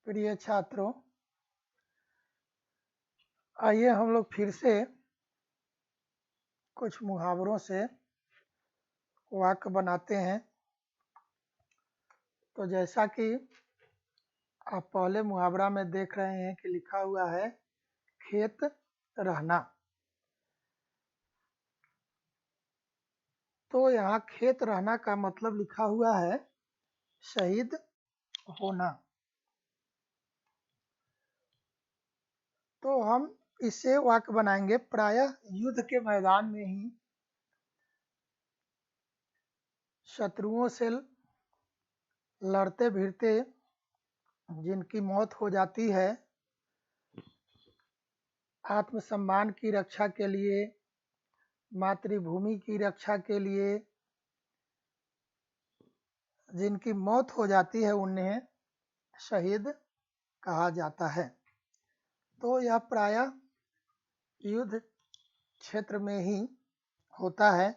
प्रिय छात्रों, आइए हम लोग फिर से कुछ मुहावरों से वाक्य बनाते हैं। तो जैसा कि आप पहले मुहावरा में देख रहे हैं कि लिखा हुआ है खेत रहना। तो यहाँ खेत रहना का मतलब लिखा हुआ है शहीद होना। तो हम इससे वाक्य बनाएंगे। प्रायः युद्ध के मैदान में ही शत्रुओं से लड़ते भिड़ते जिनकी मौत हो जाती है, आत्मसम्मान की रक्षा के लिए, मातृभूमि की रक्षा के लिए जिनकी मौत हो जाती है उन्हें शहीद कहा जाता है। तो यह प्रायः युद्ध क्षेत्र में ही होता है।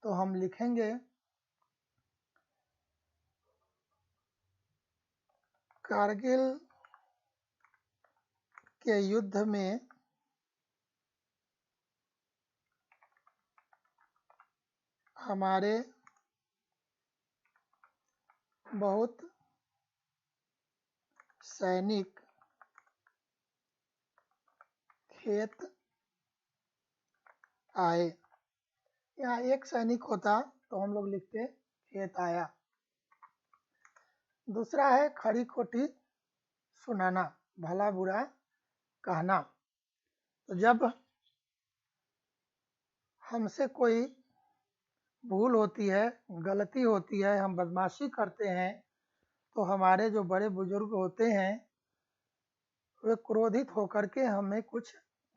तो हम लिखेंगे कारगिल के युद्ध में हमारे बहुत सैनिक खेत आए। यहाँ एक सैनिक होता तो हम लोग लिखते खेत आया। दूसरा है खरी खोटी सुनाना, भला बुरा कहना। तो जब हमसे कोई भूल होती है, गलती होती है, हम बदमाशी करते हैं, तो हमारे जो बड़े बुजुर्ग होते हैं वे क्रोधित होकर के हमें कुछ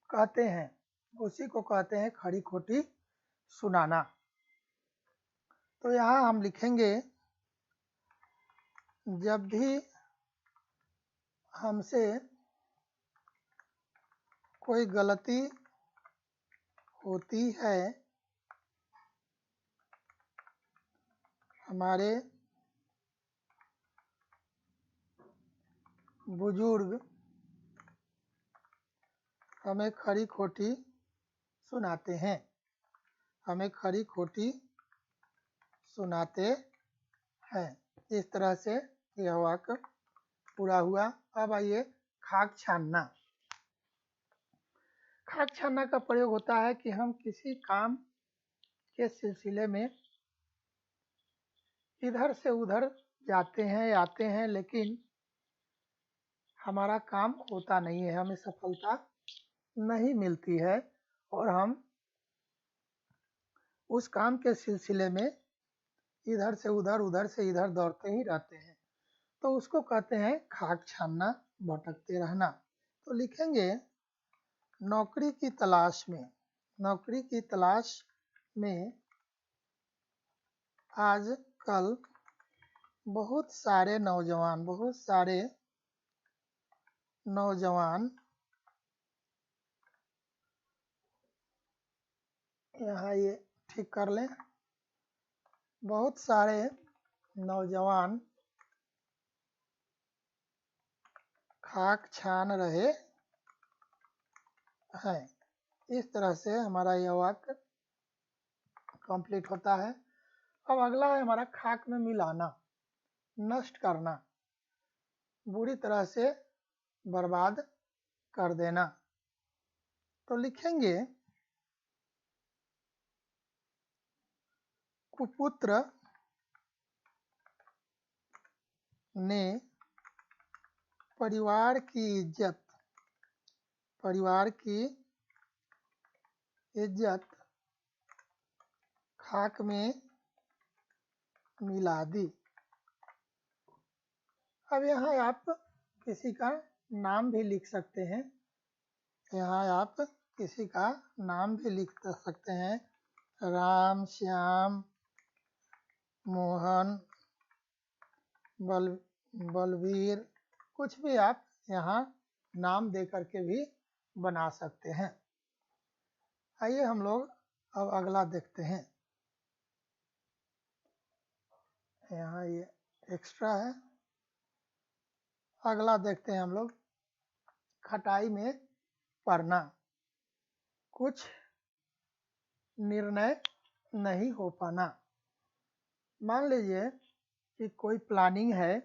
कहते हैं, उसी को कहते हैं खरी खोटी सुनाना। तो यहाँ हम लिखेंगे जब भी हमसे कोई गलती होती है, हमारे बुजुर्ग हमें खरी खोटी सुनाते हैं, हमें खरी खोटी सुनाते हैं। इस तरह से यह वाक्य पूरा हुआ। अब आइए खाक छानना। खाक छानना का प्रयोग होता है कि हम किसी काम के सिलसिले में इधर से उधर जाते हैं आते हैं, लेकिन हमारा काम होता नहीं है, हमें सफलता नहीं मिलती है और हम उस काम के सिलसिले में इधर से इधर दौड़ते ही रहते हैं। तो उसको कहते हैं खाक छानना, भटकते रहना। तो लिखेंगे नौकरी की तलाश में। नौकरी की तलाश में आजकल बहुत सारे नौजवान यहाँ ये ठीक कर लें, बहुत सारे नौजवान खाक छान रहे हैं। इस तरह से हमारा यह वाक्य कंप्लीट होता है। अब अगला है हमारा खाक में मिलाना, नष्ट करना, बुरी तरह से बर्बाद कर देना। तो लिखेंगे कुपुत्र ने परिवार की इज्जत खाक में मिला दी। अब यहाँ आप किसी का नाम भी लिख सकते हैं। यहाँ आप किसी का नाम भी लिख सकते हैं, राम, श्याम, मोहन, बलवीर, कुछ भी आप यहाँ नाम दे करके भी बना सकते हैं। आइए हम लोग अब अगला देखते हैं। यहाँ ये एक्स्ट्रा है, अगला देखते हैं हम लोग, खटाई में पड़ना। कुछ निर्णय नहीं हो पाना। मान लीजिए कि कोई प्लानिंग है,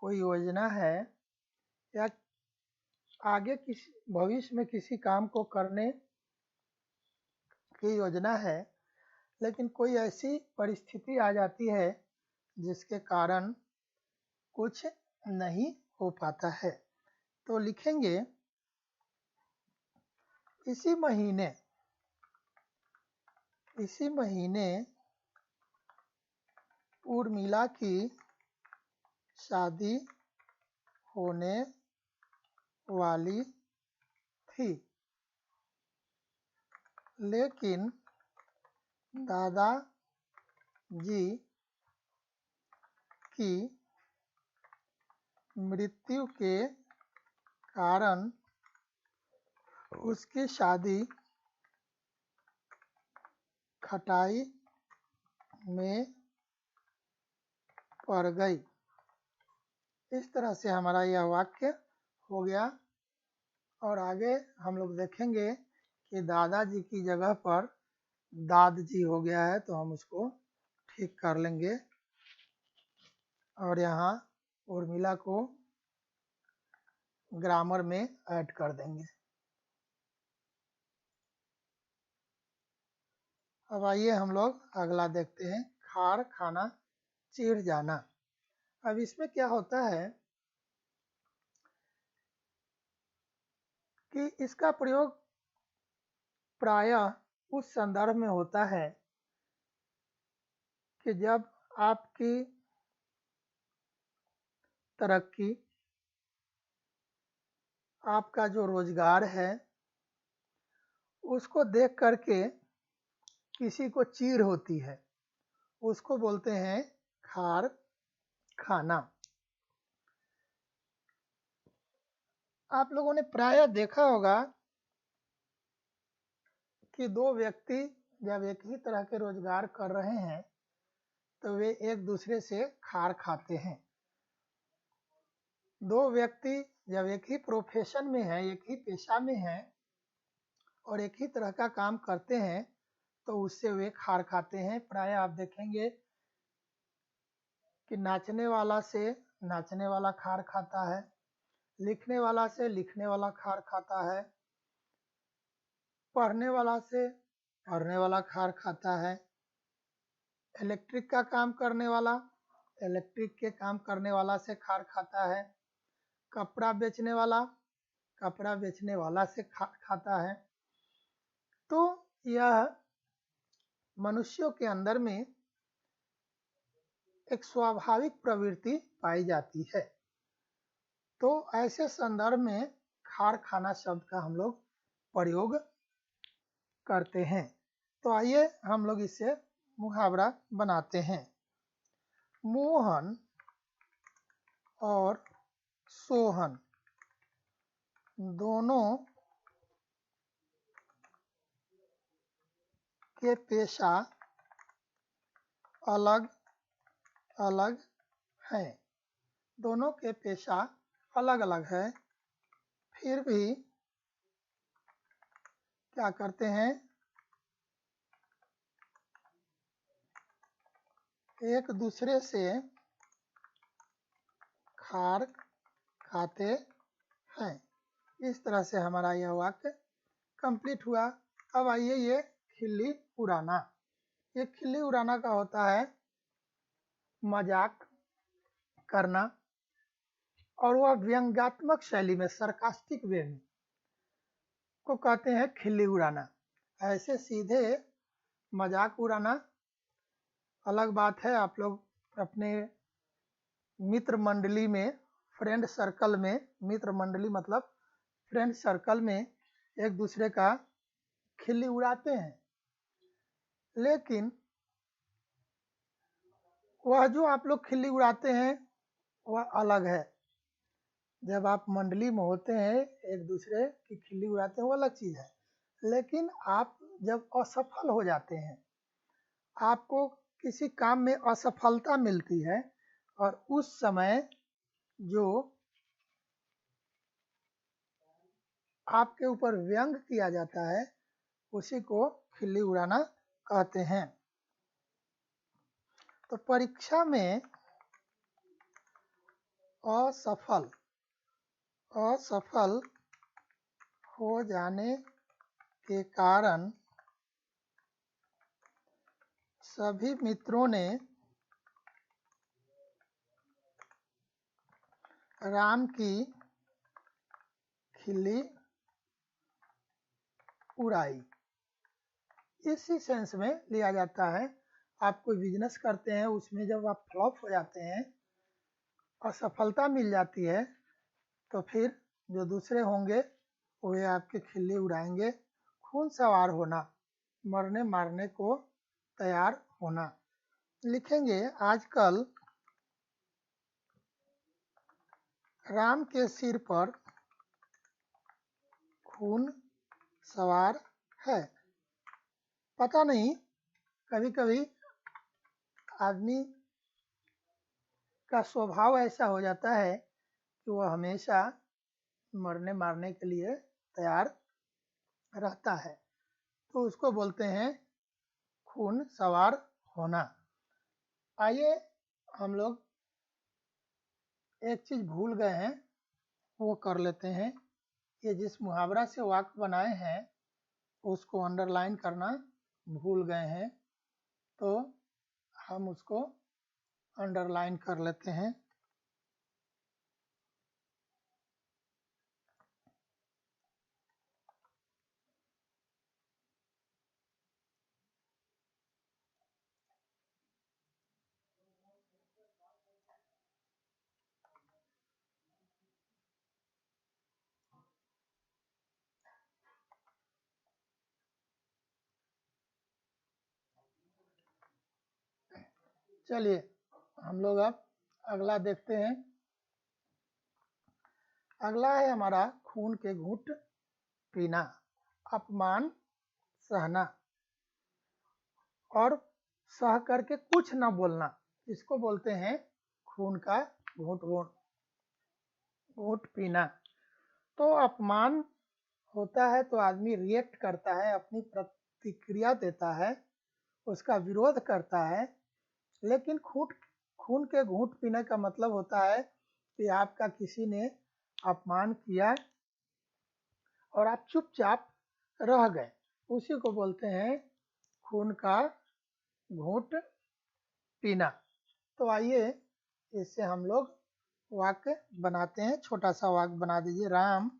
कोई योजना है, या आगे किसी भविष्य में किसी काम को करने की योजना है, लेकिन कोई ऐसी परिस्थिति आ जाती है जिसके कारण कुछ नहीं हो पाता है। तो लिखेंगे, इसी महीने उर्मिला की शादी होने वाली थी, लेकिन दादाजी की मृत्यु के कारण उसकी शादी खटाई में पड़ गई। इस तरह से हमारा यह वाक्य हो गया। और आगे हम लोग देखेंगे कि दादाजी की जगह पर दादजी हो गया है, तो हम उसको ठीक कर लेंगे और यहाँ उर्मिला को ग्रामर में ऐड कर देंगे। अब आइए हम लोग अगला देखते हैं, खार खाना चिढ़ जाना। अब इसमें क्या होता है कि इसका प्रयोग प्रायः उस संदर्भ में होता है कि जब आपकी तरक्की, आपका जो रोजगार है, उसको देख करके किसी को चीड़ होती है, उसको बोलते हैं खार खाना। आप लोगों ने प्रायः देखा होगा कि दो व्यक्ति जब एक ही तरह के रोजगार कर रहे हैं तो वे एक दूसरे से खार खाते हैं। दो व्यक्ति जब एक ही प्रोफेशन में है, एक ही पेशा में है और एक ही तरह का काम करते हैं तो उससे वे खार खाते हैं। प्रायः आप देखेंगे कि नाचने वाला से नाचने वाला खार खाता है, लिखने वाला से लिखने वाला खार खाता है, पढ़ने वाला से पढ़ने वाला खार खाता है, इलेक्ट्रिक का काम करने वाला इलेक्ट्रिक के काम करने वाला से खार खाता है, कपड़ा बेचने वाला कपड़ा बेचने वाला से खार खाता है। तो यह मनुष्यों के अंदर में एक स्वाभाविक प्रवृत्ति पाई जाती है। तो ऐसे संदर्भ में खार खाना शब्द का हम लोग प्रयोग करते हैं। तो आइए हम लोग इससे मुहावरा बनाते हैं। मोहन और सोहन दोनों के पेशा अलग अलग हैं। दोनों के पेशा अलग अलग है, फिर भी क्या करते हैं, एक दूसरे से खार खाते हैं। इस तरह से हमारा यह वाक्य कंप्लीट हुआ। अब आइए ये खिल्ली उड़ाना। ये खिल्ली उड़ाना का होता है मजाक करना, और वह व्यंग्यात्मक शैली में, सरकास्टिक वे में को कहते हैं खिल्ली उड़ाना। ऐसे सीधे मजाक उड़ाना अलग बात है। आप लोग अपने मित्र मंडली में, फ्रेंड सर्कल में, मित्र मंडली मतलब फ्रेंड सर्कल में एक दूसरे का खिल्ली उड़ाते हैं, लेकिन वह जो आप लोग खिल्ली उड़ाते हैं वह अलग है। जब आप मंडली में होते हैं एक दूसरे की खिल्ली उड़ाते हैं वो अलग चीज़ है, लेकिन आप जब असफल हो जाते हैं, आपको किसी काम में असफलता मिलती है और उस समय जो आपके ऊपर व्यंग किया जाता है, उसी को खिल्ली उड़ाना कहते हैं। तो परीक्षा में असफल हो जाने के कारण सभी मित्रों ने राम की खिल्ली उड़ाई। इसी सेंस में लिया जाता है। आप कोई बिजनेस करते हैं, उसमें जब आप फ्लॉप हो जाते हैं, असफलता मिल जाती है, तो फिर जो दूसरे होंगे वे आपकी खिल्ली उड़ाएंगे। खून सवार होना, मरने मारने को तैयार होना। लिखेंगे आजकल राम के सिर पर खून सवार है। पता नहीं, कभी कभी आदमी का स्वभाव ऐसा हो जाता है कि वह हमेशा मरने मारने के लिए तैयार रहता है, तो उसको बोलते हैं खून सवार होना। आइए हम लोग एक चीज भूल गए हैं, वो कर लेते हैं। ये जिस मुहावरा से वाक्य बनाए हैं उसको अंडरलाइन करना भूल गए हैं, तो हम उसको अंडरलाइन कर लेते हैं। चलिए हम लोग अब अगला देखते हैं। अगला है हमारा खून के घूंट पीना, अपमान सहना और सह करके कुछ न बोलना, इसको बोलते हैं खून का घूंट पीना। तो अपमान होता है तो आदमी रिएक्ट करता है, अपनी प्रतिक्रिया देता है, उसका विरोध करता है। लेकिन खून के घूंट पीने का मतलब होता है कि आपका किसी ने अपमान किया और आप चुपचाप रह गए, उसी को बोलते हैं खून का घूंट पीना। तो आइए इससे हम लोग वाक्य बनाते हैं। छोटा सा वाक्य बना दीजिए। राम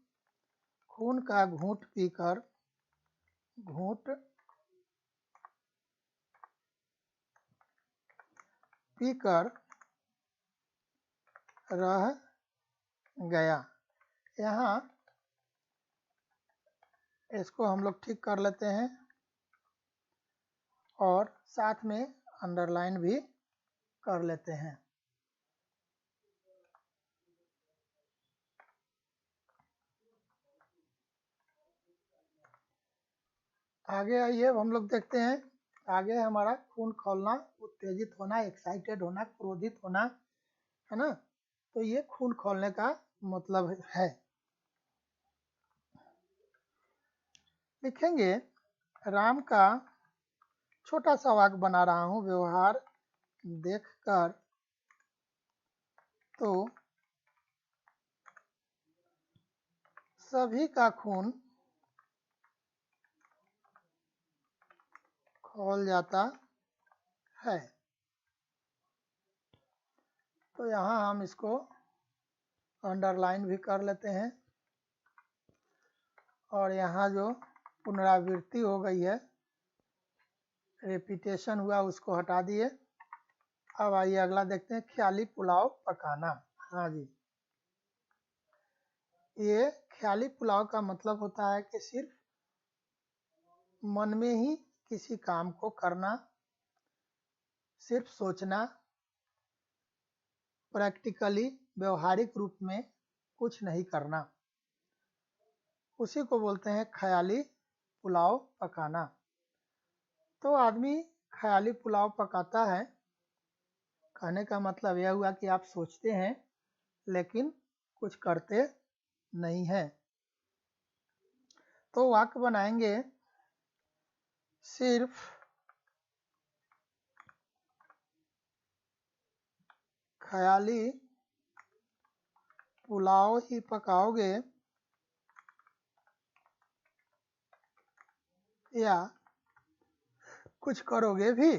खून का घूंट पीकर रह गया। यहाँ इसको हम लोग ठीक कर लेते हैं और साथ में अंडरलाइन भी कर लेते हैं। आगे आइए अब हम लोग देखते हैं। आगे हमारा खून खौलना, उत्तेजित होना, एक्साइटेड होना, क्रोधित होना, है ना। तो ये खून खौलने का मतलब है। लिखेंगे राम का छोटा सा वाक्य बना रहा हूं। व्यवहार देखकर तो सभी का खून खौल जाता है। तो यहाँ हम इसको अंडरलाइन भी कर लेते हैं और यहाँ जो पुनरावृत्ति हो गई है, रिपीटेशन हुआ, उसको हटा दिए। अब आइए अगला देखते हैं, ख्याली पुलाव पकाना। हाँ जी, ये ख्याली पुलाव का मतलब होता है कि सिर्फ मन में ही किसी काम को करना, सिर्फ सोचना, प्रैक्टिकली व्यवहारिक रूप में कुछ नहीं करना, उसी को बोलते हैं ख्याली पुलाव पकाना। तो आदमी ख्याली पुलाव पकाता है, कहने का मतलब यह हुआ कि आप सोचते हैं लेकिन कुछ करते नहीं हैं। तो वाक्य बनाएंगे सिर्फ ख्याली पुलाव ही पकाओगे या कुछ करोगे भी?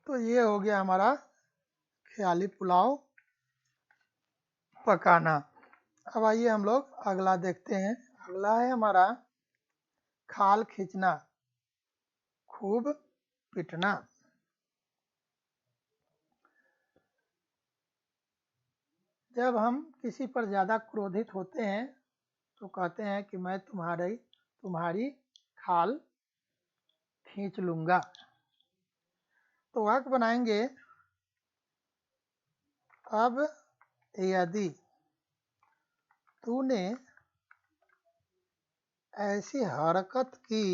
तो ये हो गया हमारा ख्याली पुलाव पकाना। अब आइए हम लोग अगला देखते हैं। अगला है हमारा खाल खींचना, खूब पिटना। जब हम किसी पर ज़्यादा क्रोधित होते हैं तो कहते हैं कि मैं तुम्हारी खाल खींच लूँगा। तो वाक्य बनाएंगे अब यदि तूने ऐसी हरकत की,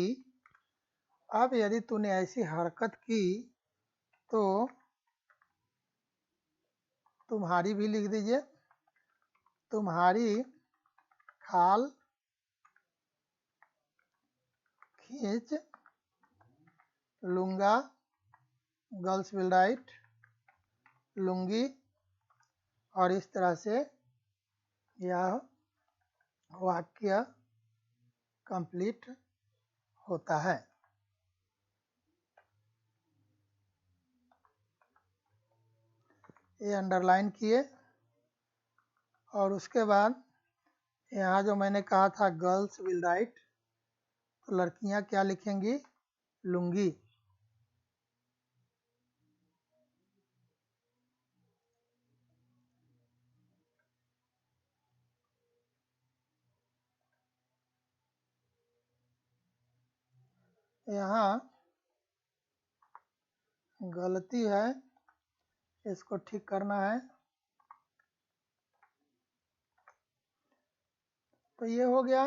अब यदि तूने ऐसी हरकत की तो तुम्हारी भी लिख दीजिए, तुम्हारी खाल खींच लूँगा, गर्ल्स विल राइट लूँगी। और इस तरह से यह वाक्य कंप्लीट होता है। ये अंडरलाइन किए और उसके बाद यहाँ जो मैंने कहा था गर्ल्स विल राइट, तो लड़कियाँ क्या लिखेंगी? लूँगी। यहाँ गलती है, इसको ठीक करना है। तो ये हो गया।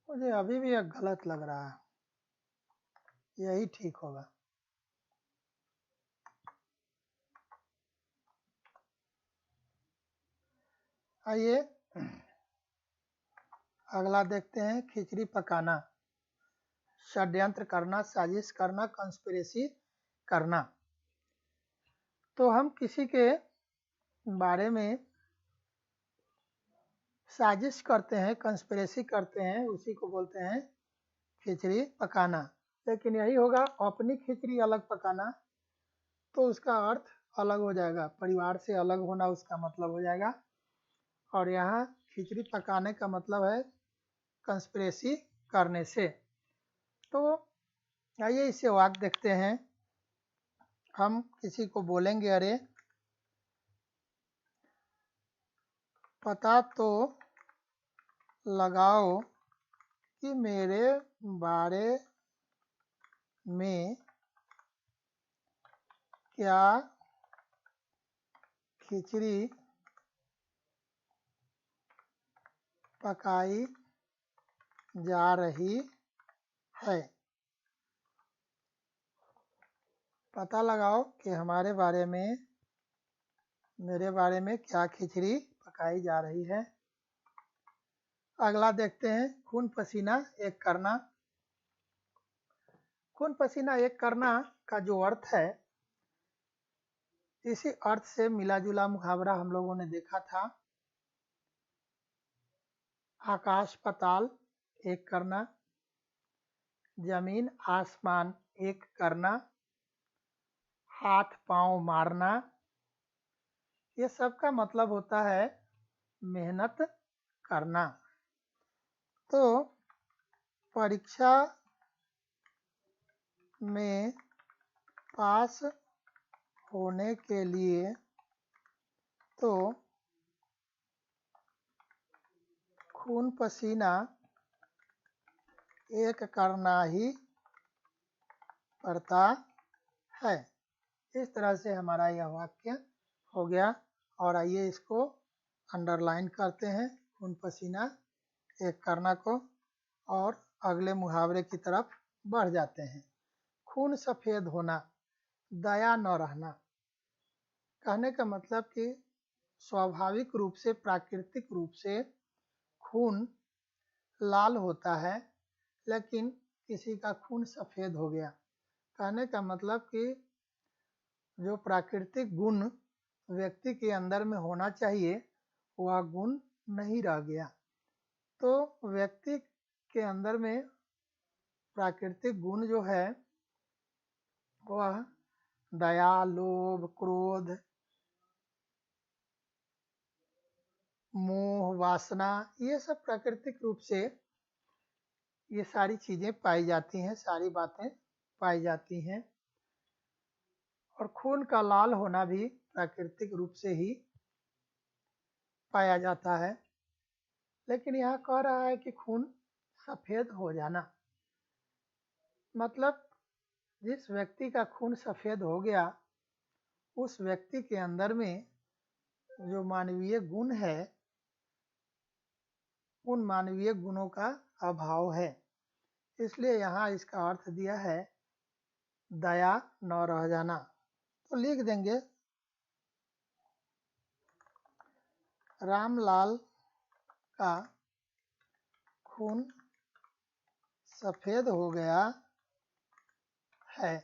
मुझे अभी भी एक गलत लग रहा है, यही ठीक होगा। आइए अगला देखते हैं, खिचड़ी पकाना, षड्यंत्र करना, साजिश करना, कंस्पिरेसी करना। तो हम किसी के बारे में साजिश करते हैं, कंस्पिरेसी करते हैं, उसी को बोलते हैं खिचड़ी पकाना। लेकिन यही होगा अपनी खिचड़ी अलग पकाना, तो उसका अर्थ अलग हो जाएगा, परिवार से अलग होना उसका मतलब हो जाएगा। और यहाँ खिचड़ी पकाने का मतलब है कंस्पिरेसी करने से। तो आइए इसे वाक्य देखते हैं। हम किसी को बोलेंगे अरे पता तो लगाओ कि मेरे बारे में क्या खिचड़ी पकाई जा रही है। पता लगाओ कि हमारे बारे में, मेरे बारे में क्या खिचड़ी पकाई जा रही है। अगला देखते हैं, खून पसीना एक करना। खून पसीना एक करना का जो अर्थ है, इसी अर्थ से मिला जुला मुहावरा हम लोगों ने देखा था। आकाश पाताल एक करना, जमीन आसमान एक करना, हाथ पांव मारना, ये सब का मतलब होता है मेहनत करना। तो परीक्षा में पास होने के लिए तो खून पसीना एक करना ही पड़ता है। इस तरह से हमारा यह वाक्य हो गया। और आइए इसको अंडरलाइन करते हैं, खून पसीना एक करना को और अगले मुहावरे की तरफ बढ़ जाते हैं। खून सफ़ेद होना, दया न रहना। कहने का मतलब कि स्वाभाविक रूप से, प्राकृतिक रूप से खून लाल होता है, लेकिन किसी का खून सफ़ेद हो गया। कहने का मतलब कि जो प्राकृतिक गुण व्यक्ति के अंदर में होना चाहिए वह गुण नहीं रह गया। तो व्यक्ति के अंदर में प्राकृतिक गुण जो है वह दया, लोभ, क्रोध, मोह, वासना, ये सब प्राकृतिक रूप से ये सारी चीजें पाई जाती हैं, सारी बातें पाई जाती हैं। और खून का लाल होना भी प्राकृतिक रूप से ही पाया जाता है। लेकिन यहाँ कह रहा है कि खून सफ़ेद हो जाना, मतलब जिस व्यक्ति का खून सफ़ेद हो गया उस व्यक्ति के अंदर में जो मानवीय गुण है उन मानवीय गुणों का अभाव है। इसलिए यहाँ इसका अर्थ दिया है दया न रह जाना। तो लिख देंगे रामलाल का खून सफ़ेद हो गया है,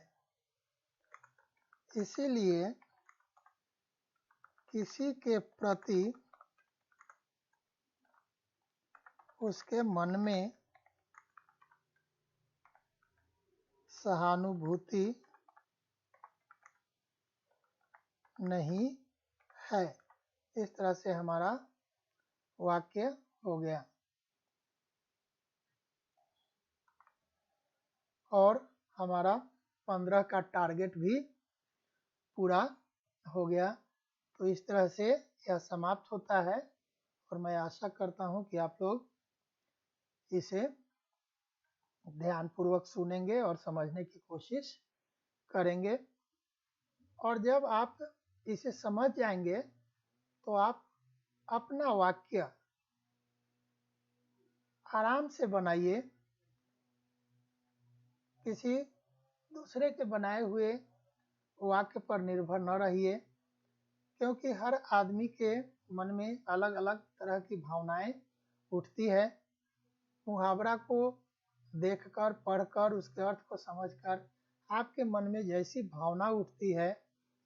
इसीलिए किसी के प्रति उसके मन में सहानुभूति नहीं है। इस तरह से हमारा वाक्य हो गया। और हमारा 15 का टारगेट भी पूरा हो गया। तो इस तरह से यह समाप्त होता है और मैं आशा करता हूँ कि आप लोग इसे ध्यानपूर्वक सुनेंगे और समझने की कोशिश करेंगे। और जब आप इसे समझ जाएंगे तो आप अपना वाक्य आराम से बनाइए, किसी दूसरे के बनाए हुए वाक्य पर निर्भर न रहिए, क्योंकि हर आदमी के मन में अलग अलग तरह की भावनाएं उठती है। मुहावरा को देखकर, पढ़कर, उसके अर्थ को समझकर आपके मन में जैसी भावना उठती है,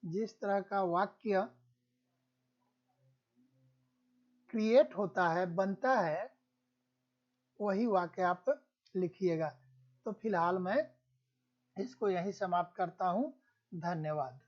जिस तरह का वाक्य क्रिएट होता है, बनता है, वही वाक्य आप लिखिएगा। तो फिलहाल मैं इसको यहीं समाप्त करता हूँ। धन्यवाद।